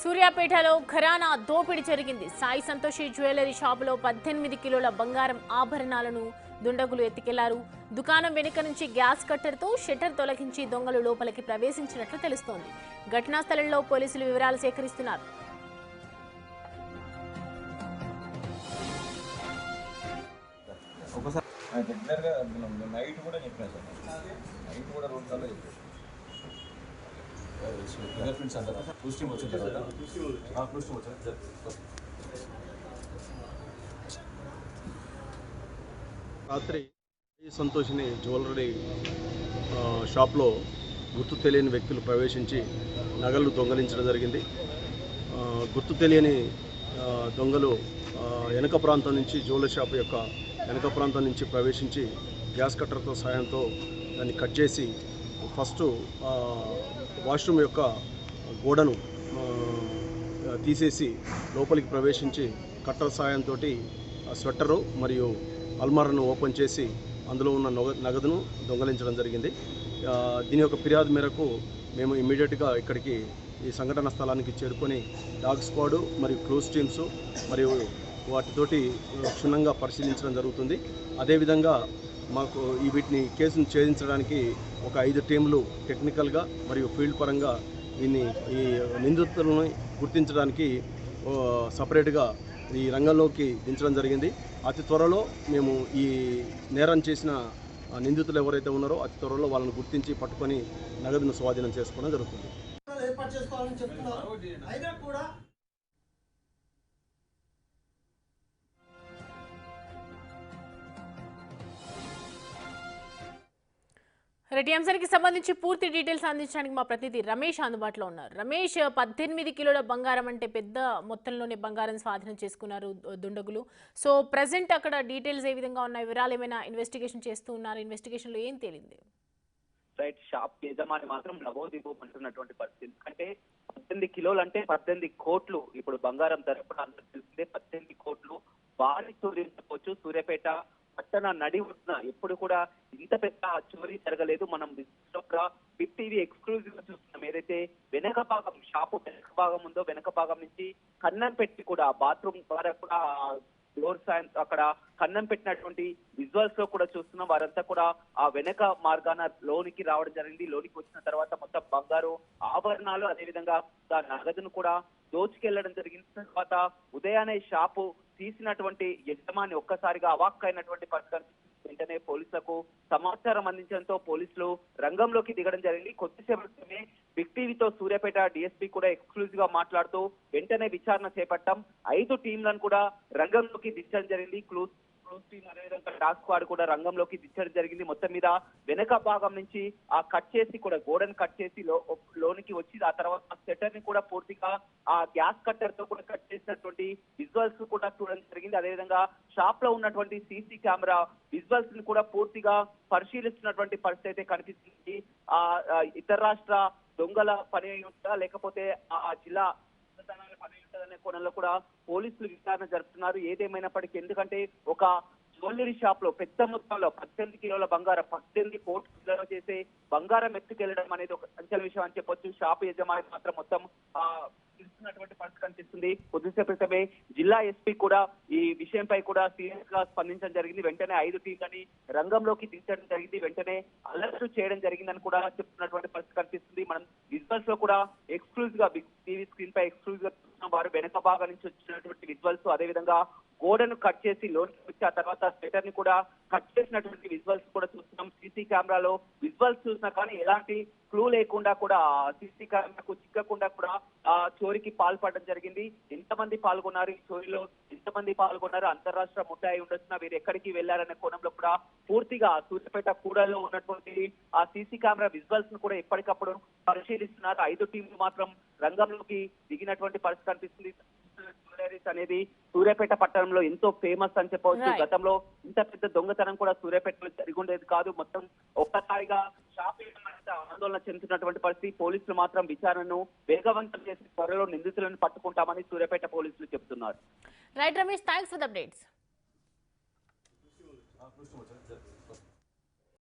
సూర్యాపేటలో ఘరానా దోపిడీ జరిగింది. సాయి సంతోషి జ్యువెలరీ షాపులో 18 కిలోల బంగారం ఆభరణాలను దుండగులు ఎత్తుకెళ్లారు. దుకాణం వెనుక నుంచి గ్యాస్ కట్టర్తో షట్టర్ తొలగించి దొంగలు లోపలికి ప్రవేశించినట్లు తెలుస్తోంది. ఘటనా స్థలంలో పోలీసులు వివరాలు సేకరిస్తున్నారు. రాత్రి సంతోషిని జ్యువెలరీ షాప్లో గుర్తు తెలియని వ్యక్తులు ప్రవేశించి నగలు దొంగలించడం జరిగింది. గుర్తు తెలియని దొంగలు వెనక ప్రాంతం నుంచి జ్యువెలరీ షాప్ యొక్క వెనక ప్రాంతం నుంచి ప్రవేశించి గ్యాస్ కట్టర్తో సాయంతో దాన్ని కట్ చేసి ఫస్ట్ వాష్రూమ్ యొక్క గోడను తీసేసి లోపలికి ప్రవేశించి కట్టర్ సాయంతో స్వెట్టరు మరియు అల్మారాను ఓపెన్ చేసి అందులో ఉన్న నగదును దొంగలించడం జరిగింది. దీని యొక్క ఫిర్యాదు మేరకు మేము ఇమ్మీడియట్గా ఇక్కడికి ఈ సంఘటన స్థలానికి చేరుకొని డాగ్ స్క్వాడ్ మరియు క్లోజ్ టీమ్స్ మరియు వాటితోటి క్షుణ్ణంగా పరిశీలించడం జరుగుతుంది. అదేవిధంగా మాకు వీటిని కేసును ఛేదించడానికి ఒక 5 టీంలు టెక్నికల్గా మరియు ఫీల్డ్ పరంగా ఈ నిందితులను గుర్తించడానికి సపరేట్గా ఈ రంగంలోకి దించడం జరిగింది. అతి త్వరలో మేము ఈ నేరం చేసిన నిందితులు ఎవరైతే ఉన్నారో అతి త్వరలో వాళ్ళని గుర్తించి పట్టుకొని నగదును స్వాధీనం చేసుకోవడం జరుగుతుంది. రెడ్డి అంశానికి సంబంధించి పూర్తి డీటెయిల్స్ అందించడానికి మా ప్రతినిధి రమేష్ అందుబాటులో ఉన్నారు. రమేష్, 18 కిలోల బంగారం అంటే పెద్ద మొత్తంలోనే బంగారం స్వాధీనం చేసుకున్నారు దుండగులు. సో ప్రెసెంట్ అక్కడ డీటెయిల్స్ ఏ విధంగా ఉన్నాయి, వివరాలు ఏమైనా ఇన్వెస్టిగేషన్ చేస్తూ ఉన్నారు? ఇన్వెస్టిగేషన్లో ఏం తేలింది? రైట్, షాప్ యజమాని మాత్రం లబోదిబోమంటున్నటువంటి పరిస్థితి. ఎందుకంటే 18 కిలోలు అంటే 18 కోట్లు. ఇప్పుడు బంగారం ధర కూడా అందరూ తెలిసిందే, 18 కోట్లు భారీ చోరీ చెప్పవచ్చు. సూర్యాపేట పట్టణ నడి ఉన్న ఎప్పుడు కూడా ఇంత పెద్ద చోరీ జరగలేదు. మనం బిగ్ టీవీ ఎక్స్క్లూజివ్ గా చూస్తున్నాం. ఏదైతే వెనక భాగం షాపు వెనక భాగం ఉందో వెనక భాగం నుంచి కన్నం పెట్టి కూడా బాత్రూమ్ ద్వారా కూడా డోర్ సైన్స్ అక్కడ కన్నం పెట్టినటువంటి విజువల్స్ లో కూడా చూస్తున్నాం. వారంతా కూడా ఆ వెనక మార్గాన లోనికి రావడం జరిగింది. లోనికి వచ్చిన తర్వాత మొత్తం బంగారు ఆభరణాలు అదేవిధంగా నగదును కూడా దోచుకెళ్లడం జరిగింది. తర్వాత ఉదయాన్నే షాపు తీసినటువంటి యజమాని ఒక్కసారిగా అవాక్కైనటువంటి పరిస్థితి. వెంటనే పోలీసులకు సమాచారం అందించడంతో పోలీసులు రంగంలోకి దిగడం జరిగింది. కొద్దిసేపటినే బిగ్ టీవీతో సూర్యాపేట డిఎస్పీ కూడా ఎక్స్క్లూజివ్ గా మాట్లాడుతూ వెంటనే విచారణ చేపట్టాం. 5 టీంలను కూడా రంగంలోకి దించడం జరిగింది. క్లూజ్ టీం అదేవిధంగా డాగ్ స్క్వాడ్ కూడా రంగంలోకి దించడం జరిగింది. మొత్తం మీద వెనక భాగం నుంచి ఆ కట్ చేసి కూడా గోడను కట్ చేసి లోనికి వచ్చి ఆ తర్వాత షట్టర్ ని కూడా పూర్తిగా ఆ గ్యాస్ కట్టర్ తో కూడా కట్ చేసినటువంటి విజువల్స్ కూడా చూడడం జరిగింది. అదేవిధంగా షాప్ లో ఉన్నటువంటి సీసీ కెమెరా విజువల్స్ ని కూడా పూర్తిగా పరిశీలిస్తున్నటువంటి పరిస్థితి అయితే కనిపిస్తుంది. ఆ ఇతర రాష్ట్ర దొంగల పని అయి ఉంటుందా లేకపోతే ఆ జిల్లా అనే కోణంలో కూడా పోలీసులు విచారణ జరుపుతున్నారు. ఏదేమైనప్పటికీ ఎందుకంటే ఒక జ్యువెలరీ షాప్ లో పెద్ద మొత్తంలో 18 కిలోల బంగారం 18 కోట్లు చేసే బంగారం ఎత్తుకెళ్లడం అనేది ఒక సంచలన విషయం అని చెప్పొచ్చు. షాప్ యజమాని మాత్రం మొత్తం తెలుస్తున్నటువంటి పరిస్థితి కనిపిస్తుంది. కొద్దిసేపు క్రితమే జిల్లా ఎస్పీ కూడా ఈ విషయంపై కూడా సీరియస్ గా స్పందించడం జరిగింది. వెంటనే 5 టీంలని రంగంలోకి దించడం జరిగింది. వెంటనే అలర్ట్ చేయడం జరిగిందని కూడా చెప్తున్నటువంటి పరిస్థితి కనిపిస్తుంది. మనం విజువల్స్ లో కూడా ఎక్స్క్లూజివ్ గా బిగ్ టీవీ స్క్రీన్ పై ఎక్స్క్లూజివ్ గా వారు వెనక భాగం నుంచి వచ్చినటువంటి విజువల్స్ అదేవిధంగా గోడను కట్ చేసి లోనికి వచ్చి ఆ తర్వాత స్వెటర్ ని కూడా కట్ చేసినటువంటి విజువల్స్ కూడా చూస్తున్నాం. సీసీ కెమెరాలో విజువల్స్ చూసినా కానీ ఎలాంటి క్లూ లేకుండా కూడా సీసీ కెమెరాకు చిక్కకుండా కూడా ఆ చోరీకి పాల్పడడం జరిగింది. ఎంతమంది పాల్గొన్నారు ఈ చోరీలో, ఎంతమంది పాల్గొన్నారు, అంతర్రాష్ట్ర ముఠాయి ఉండొచ్చిన వీరు ఎక్కడికి వెళ్లారనే కోణంలో కూడా పూర్తిగా సూర్యాపేట కూడల్లో ఉన్నటువంటి ఆ సీసీ కెమెరా విజువల్స్ ను కూడా ఎప్పటికప్పుడు పరిశీలిస్తున్నారు. 5 టీంలు మాత్రం రంగంలోకి దిగినటువంటి పరిస్థితి కనిపిస్తుంది. జ్యువెలరీస్ అనేది సూర్యాపేట పట్టణంలో ఎంతో ఫేమస్ అని చెప్పవచ్చు. గతంలో ఇంత పెద్ద దొంగతనం కూడా సూర్యాపేటలో జరిగి ఉండేది కాదు. మొత్తం ఒక్కసారిగా షాప్ ఆందోళన చెందుతున్నటువంటి పరిస్థితి. పోలీసులు మాత్రం విచారణను వేగవంతం చేసి త్వరలో నిందితులను పట్టుకుంటామని సూర్యాపేట పోలీసులు చెబుతున్నారు. Right Ramesh, thanks for the updates.